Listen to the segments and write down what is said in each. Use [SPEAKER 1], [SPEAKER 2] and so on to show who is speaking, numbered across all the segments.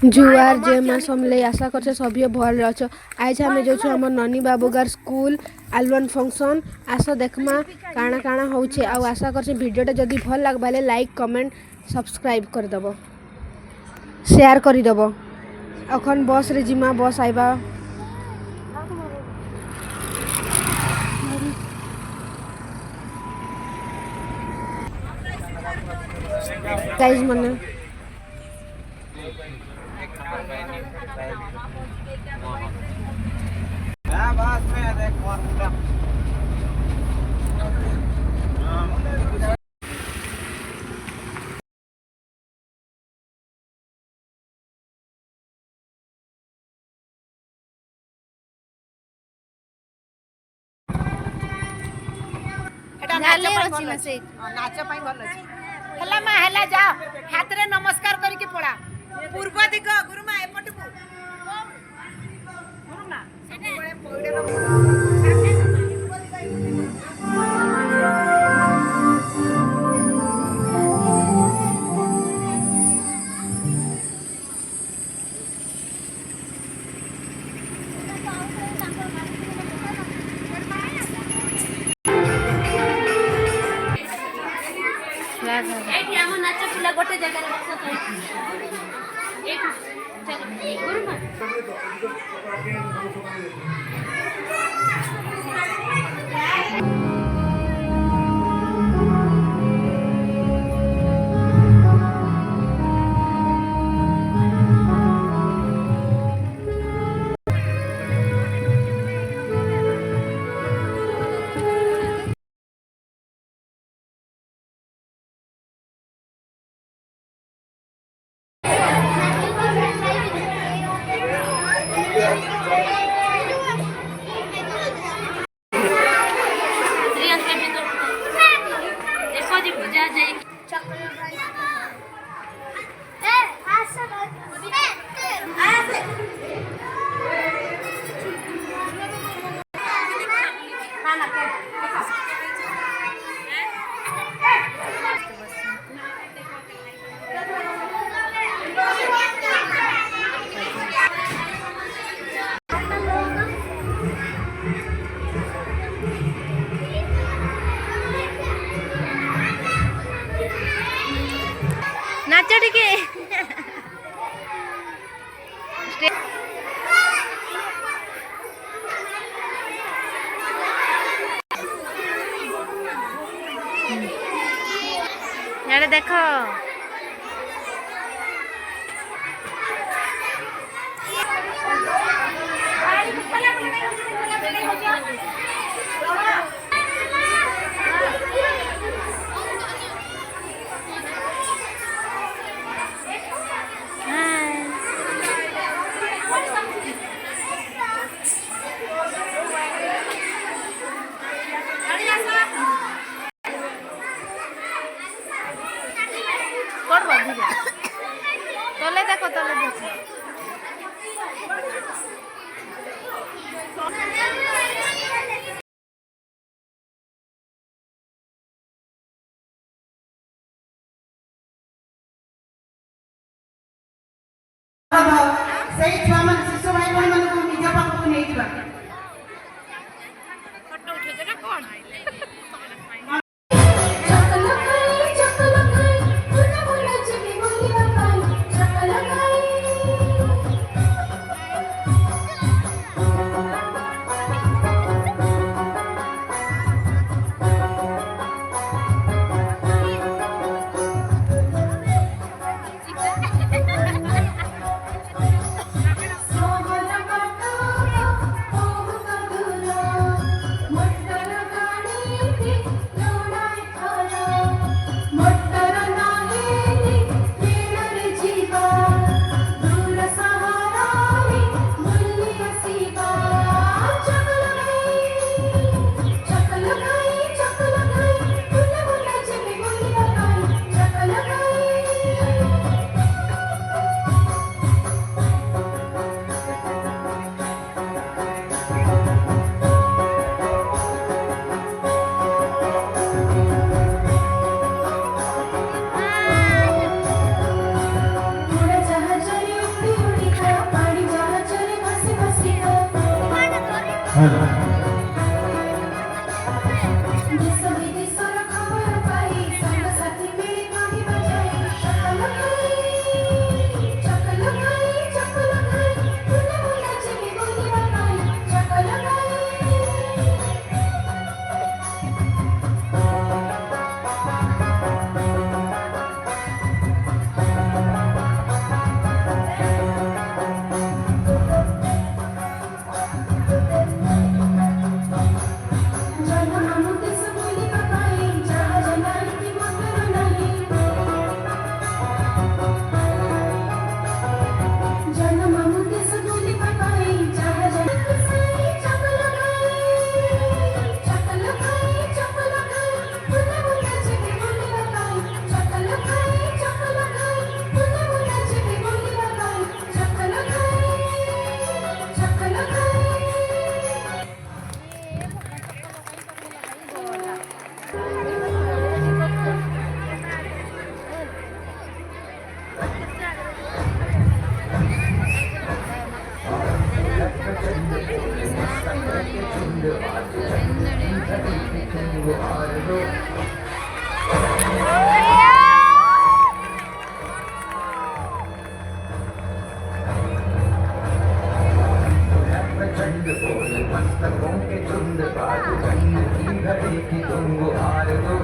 [SPEAKER 1] जुआर जय माँ समले आशा कर सभी भल अच्छ। आज आम जो आम ननी बाबूगार स्कूल आलुअन फंक्शन आस देखमा काଣା काଣା होचे। आशा कर भिडियोटा जदि भल लग लाइक कमेंट सब्सक्राइब करदेव शेयर करदेव। अखन बस रे जिमा बस आइबा गाइस मने
[SPEAKER 2] नाच भल है माँ है जा हाथ रे नमस्कार करके पड़ा पूर्व दिग गुरुमा एपट को गोटे जगह नाच टिके देख तले देखो तले देखो सेई छुआ मन शिशु भाई भाई मन को निज पाखु नै दिबा फोटो उठे जे ना कोन
[SPEAKER 3] प्रचंड बोल मस्तकों के झुंड बाज जंग की घड़ी की तुम गुहार दो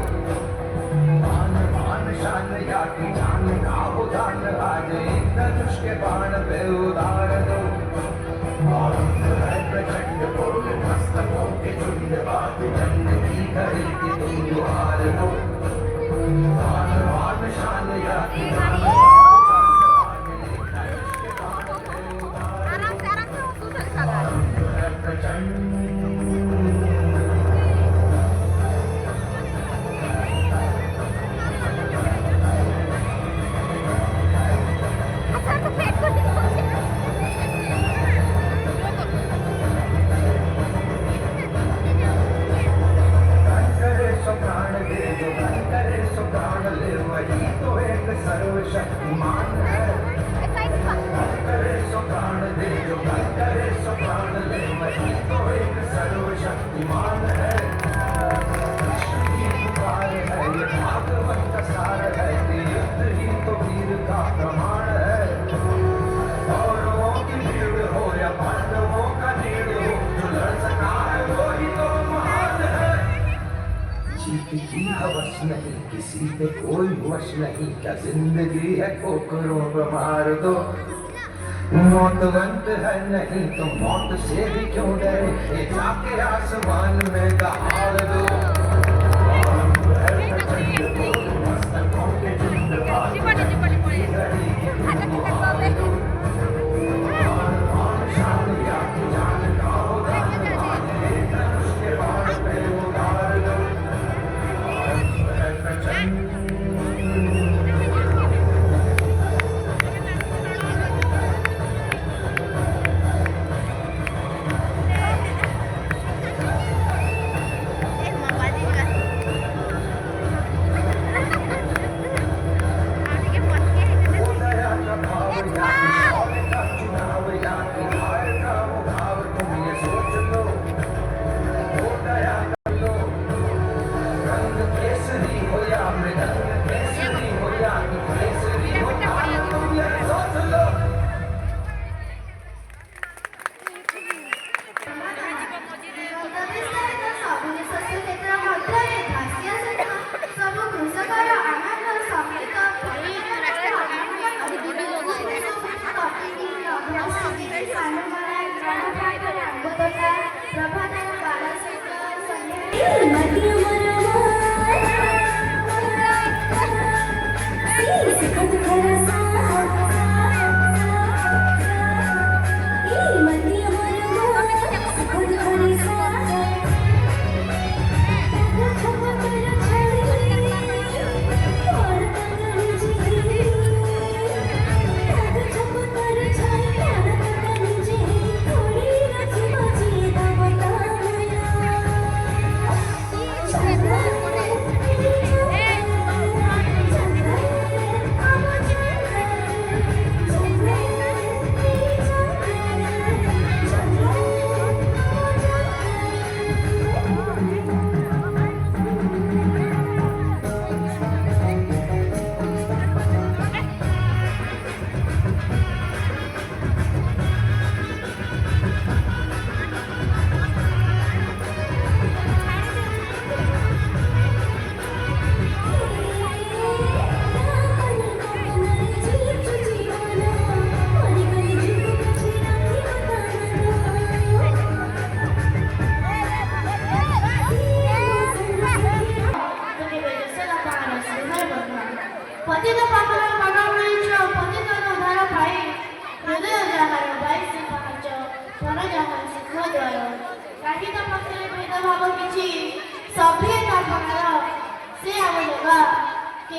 [SPEAKER 3] मान मान शान या की जान का उदान आज एक धनुष के बाण पे उतार दो प्रचंड बोल मस्तकों के झुंड बाज जंग की घड़ी की तुम गुहार दो मान मान शान या की जान सर्वशक्तिमान है करे सो प्राण दे जो करे सो प्राण ले वही तो एक सर्वशक्तिमान है कृष्ण की पुकार है ये भागवत का सार है कि युद्ध ही तो वीर का प्रमाण है कौरवों की भीड़ हो या पांडवों का नीड़ हो जो लड़ सका है वो ही तो महान है जीत की हवस नहीं किसी पे कोई वश नहीं क्या जिंदगी है कोकरों पर मार दो मौतवंत है नहीं तो मौत से भी क्यों डरे ये जाके आसमान में दहाड़ दो प्रचंड बोल मस्तकों के झुंड बाज घड़ी के तुम गुहार दो मान मान शान या की जान का उदान आज एक धनुष के बाण पे उतार दो प्रचंड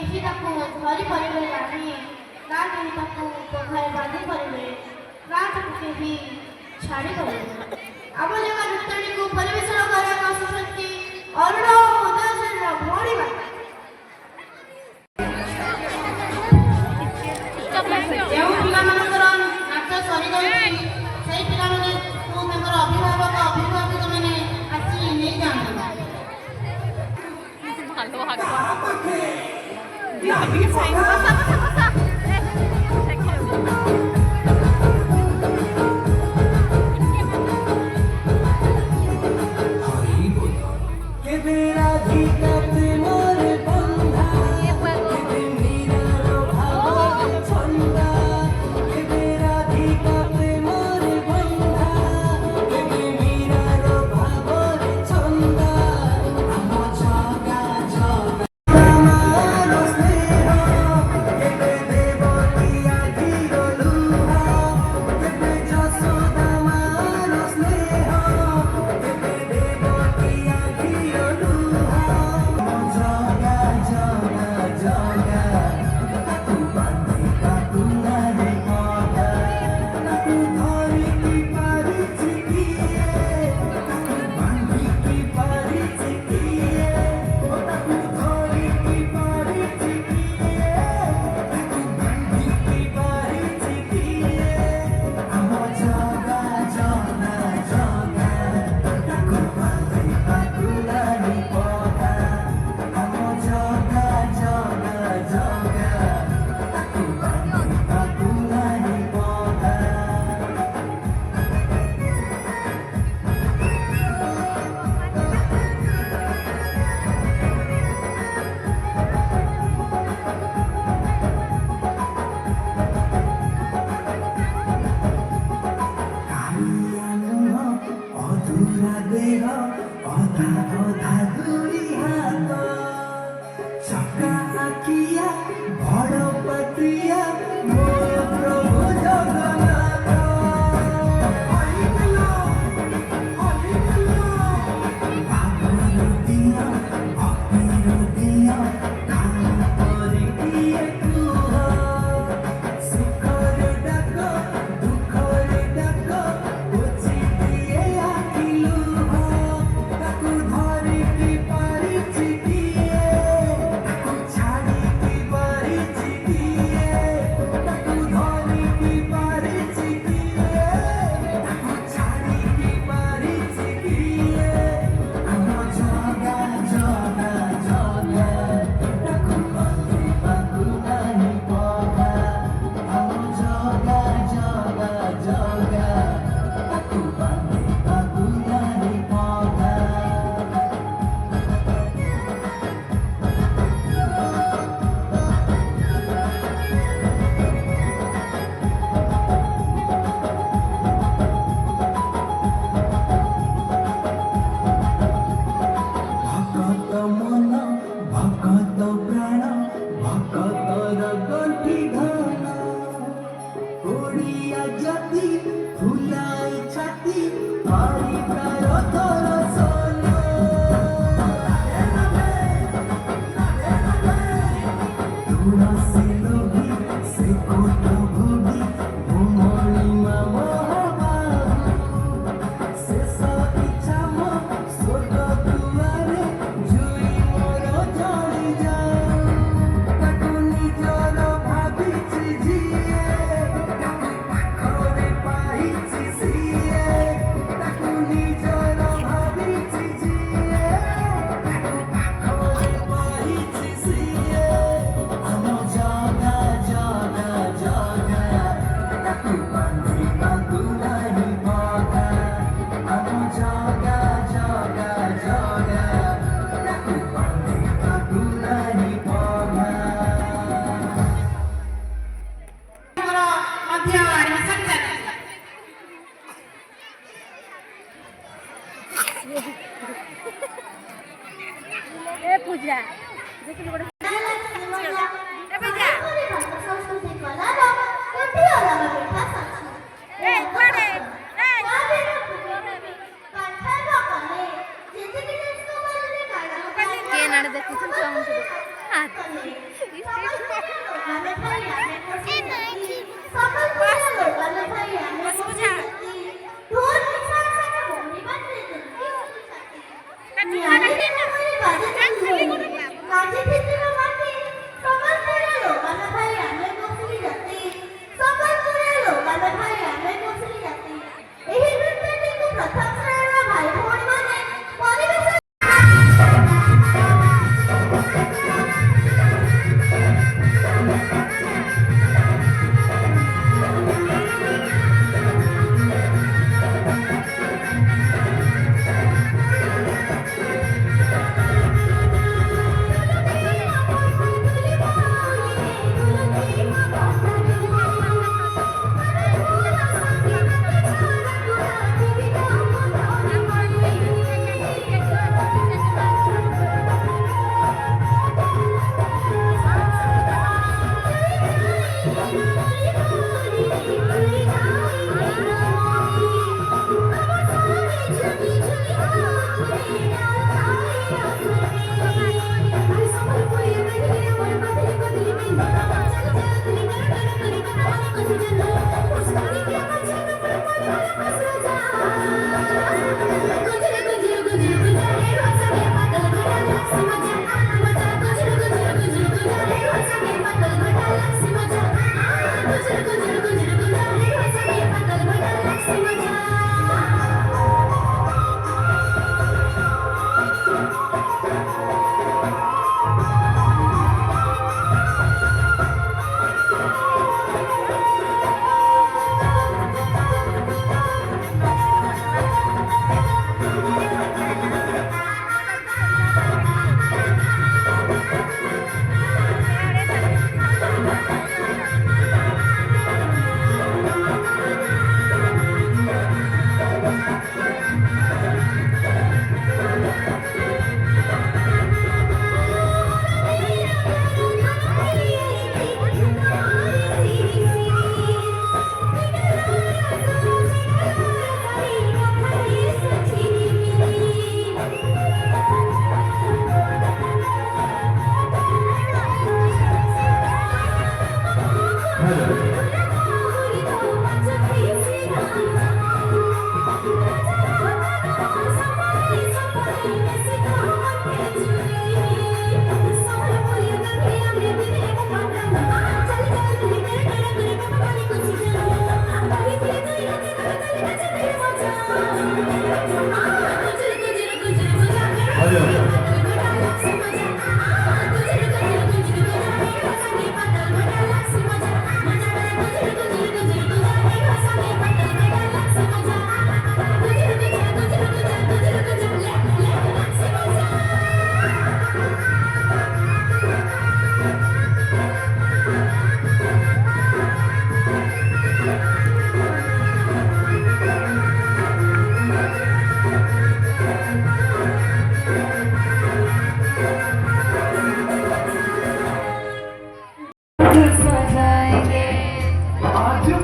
[SPEAKER 4] କେହି ତାକୁ ଧରିପାରିବେ ନାହିଁ, ନା କେହି ତାକୁ ପଘାରେ ବାନ୍ଧିପାରିବେ, ନା ତାକୁ କେହି ଛାଡ଼ିପାରିବେ। ଆମ ଜାଗା ନୃତ୍ୟଟିକୁ ପରିବେଷଣ କରିବାକୁ ଆସୁଛନ୍ତି ଅରୁଣ ଉଦୟଶ୍ରୀର ଭଉଣୀ ମାନେ। ଯେଉଁ ପିଲାମାନଙ୍କର ନାଚ ସରିଯାଉଛି ସେଇ ପିଲାମାନଙ୍କୁ ତାଙ୍କର ଅଭିଭାବକ ଅଭିଭାବକମାନେ ଆସି ନେଇଯାଆନ୍ତି।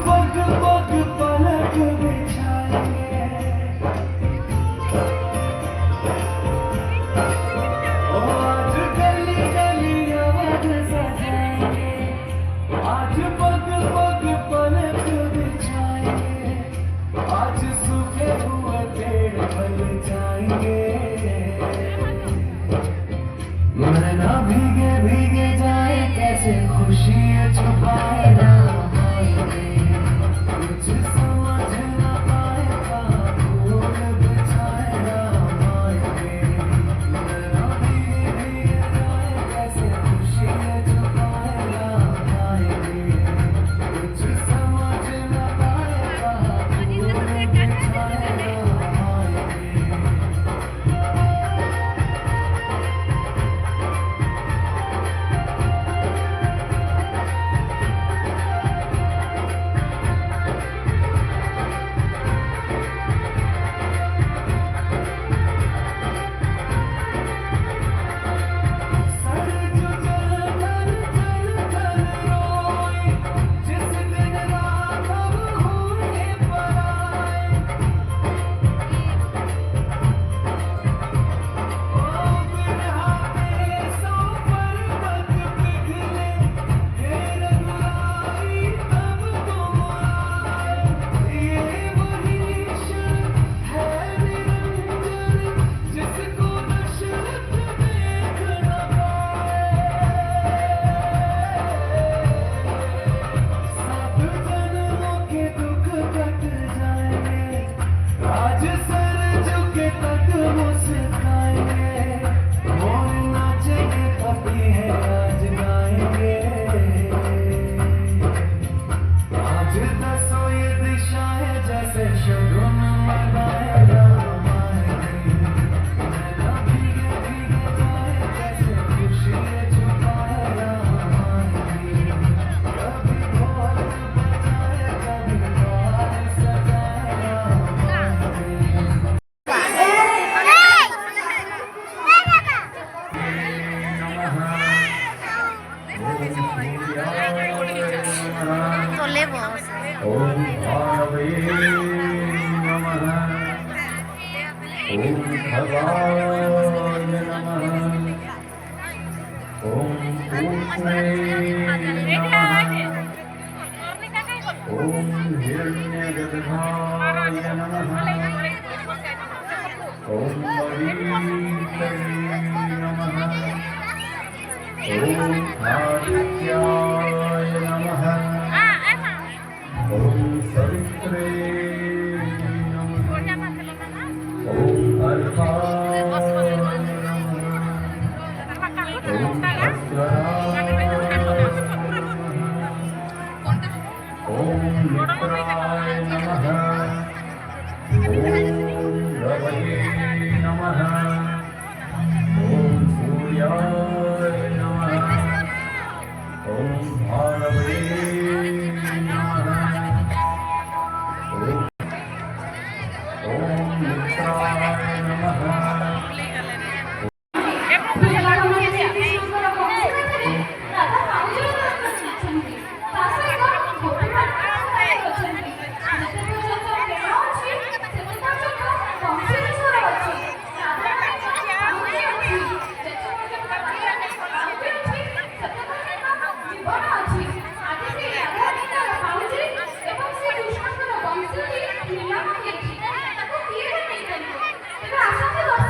[SPEAKER 3] पग पग पलक बिछाएंगे, ओ आज गली गली अवध सजाएंगे, आज पग पग पलक बिछाएंगे, आज सूखे हुए पेड़ फल जाएंगे। नैना भीगे भीगे जाए कैसे खुशी छुपाए ना पाएंगे, कुछ समझ ना पाएगा फूल बिछाए ना पाएंगे। नैना भीगे भीगे जाए कैसे खुशी छुपाए ना पाएंगे, कुछ समझ ना पाएगा फूल बिछाए ना पाएंगे। आज सर झुके तक मुस्काएंगे, मोर नाचेंगे पति है आज गाएंगे। आज दसों ये दिशाएं जैसे शगुन मनाए रामायण, नैना भीगे भीगे जाए कैसे खुशी छुपाए रामायण। कभी ढोल बजाए कभी द्वार सजाए रामायण। ओम भावे नमः, ओम भवाय नमः, ओम पूष्णे नमः, ओम हिरण्यगर्भाय नमः, ओम मरीचये नमः, ओम आदित्याय नमः, ओम सवित्रे नमः, ओम अर्काय नमः, ओम भद्राय नमः, ओम मित्राय नमः, ओम रवये नमः, ओम सूर्याय नमः, ओम भानवे नमः, ओम मित्राय नमः।
[SPEAKER 4] ଆସନ୍ତୁ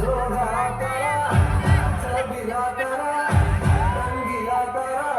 [SPEAKER 3] जोगा तारा छबिला तारा रंगीला तारा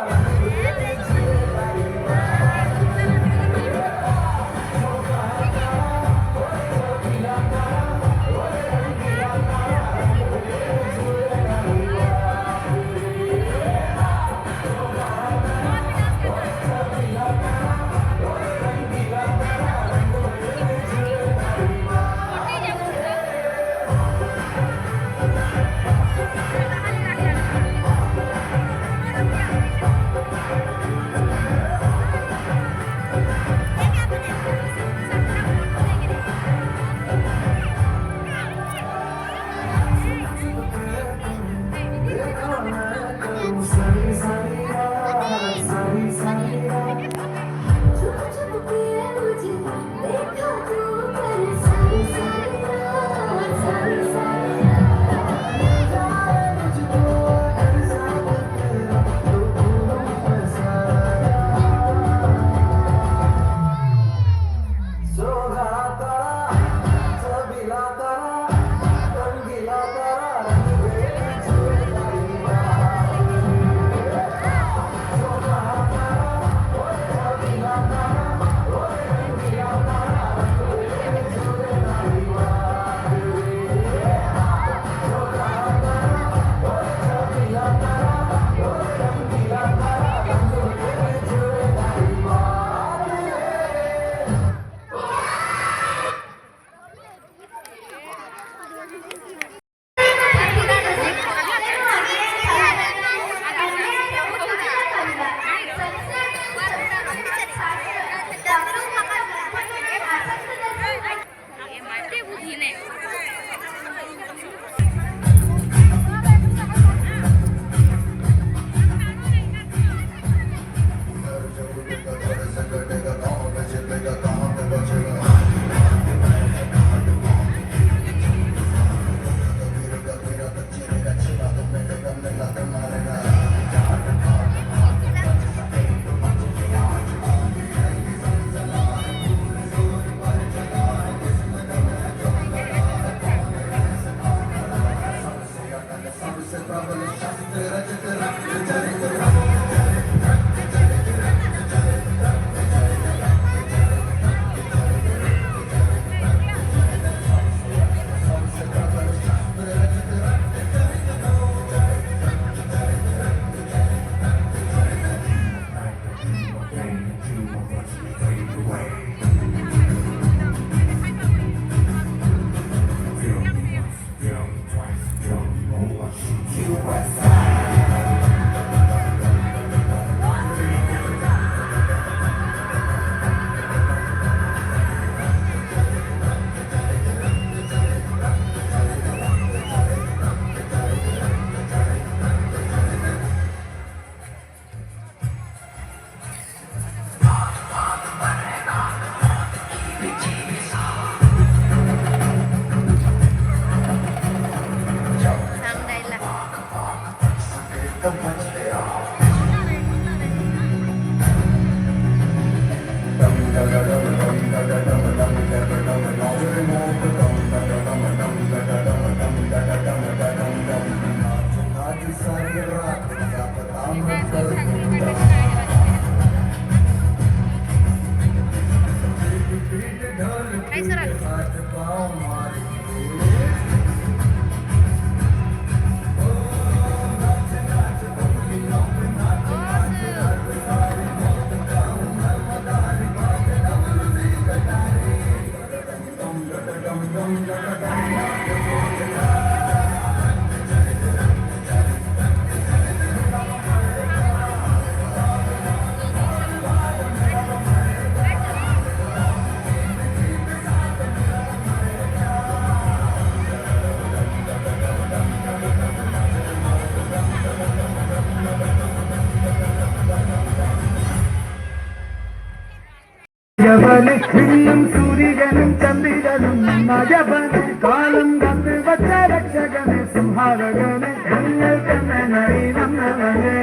[SPEAKER 5] ജപന് ഭിന്നം സൂര്യനും ചന്ദ്രനും നജപന് കാലം കണ്ട് വച്ച രക്ഷകനെ സംഹാരകനെ ഞങ്ങൾ തന്നെ നൈ നമ്മളെ